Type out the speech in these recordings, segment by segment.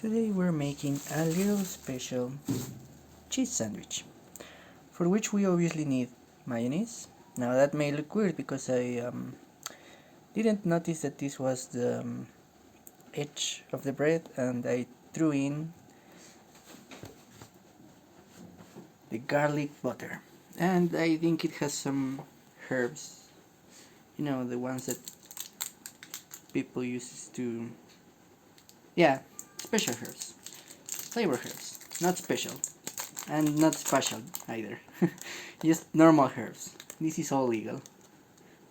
Today we're making a little special cheese sandwich, for which we obviously need mayonnaise. Now that may look weird because I didn't notice that this was the edge of the bread, and I threw in the garlic butter. And I think it has some herbs, you know, the ones that people use to, yeah, special herbs, flavor herbs, not special. And not special either. Just normal herbs. This is all legal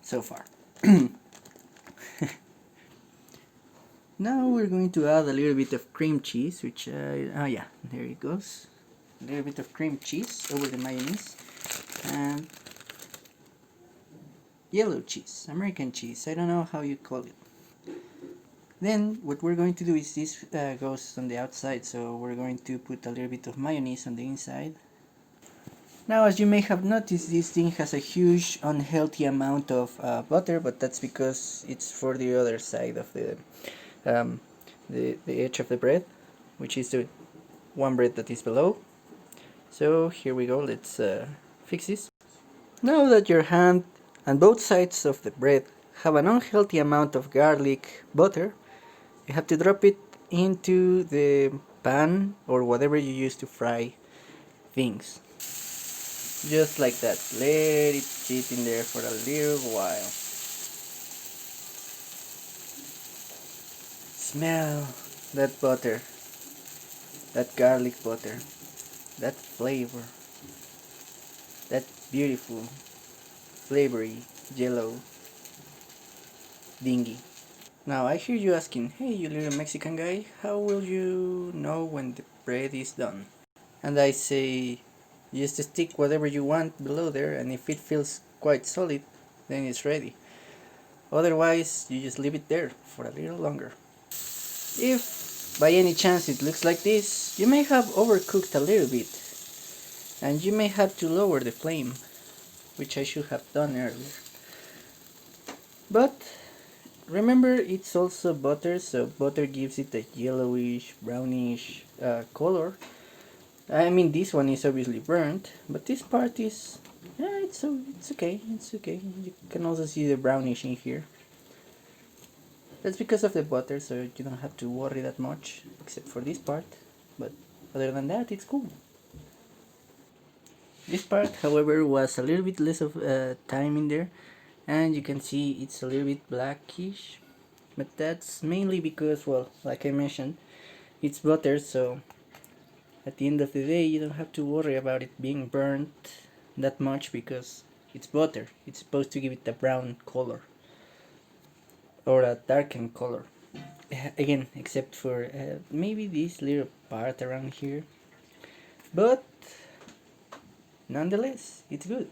so far. Now we're going to add a little bit of cream cheese, which oh yeah, there it goes. A little bit of cream cheese over the mayonnaise, and yellow cheese, American cheese. I don't know how you call it. Then what we're going to do is this goes on the outside, so we're going to put a little bit of mayonnaise on the inside. Now, as you may have noticed, this thing has a huge unhealthy amount of butter, but that's because it's for the other side of um, the edge of the bread, which is the one bread that is below. So here we go, let's fix this. Now that your hand and both sides of the bread have an unhealthy amount of garlic butter, you have to drop it into the pan or whatever you use to fry things. Just like that. Let it sit in there for a little while. Smell that butter, that garlic butter, that flavor, that beautiful, flavory, yellow dingy. Now I hear you asking, hey you little Mexican guy, how will you know when the bread is done? And I say, just stick whatever you want below there, and if it feels quite solid, then it's ready. Otherwise, you just leave it there for a little longer. If by any chance it looks like this, you may have overcooked a little bit, and you may have to lower the flame, which I should have done earlier. But remember, it's also butter, so butter gives it a yellowish, brownish color. I mean, this one is obviously burnt, but this part is, yeah, it's okay, it's okay. You can also see the brownish in here. That's because of the butter, so you don't have to worry that much, except for this part. But other than that, it's cool. This part, however, was a little bit less of time in there, and you can see it's a little bit blackish. But that's mainly because, well, like I mentioned, it's butter, so at the end of the day, you don't have to worry about it being burnt that much because it's butter. It's supposed to give it a brown color or a darkened color. Again, except for maybe this little part around here, but nonetheless, it's good.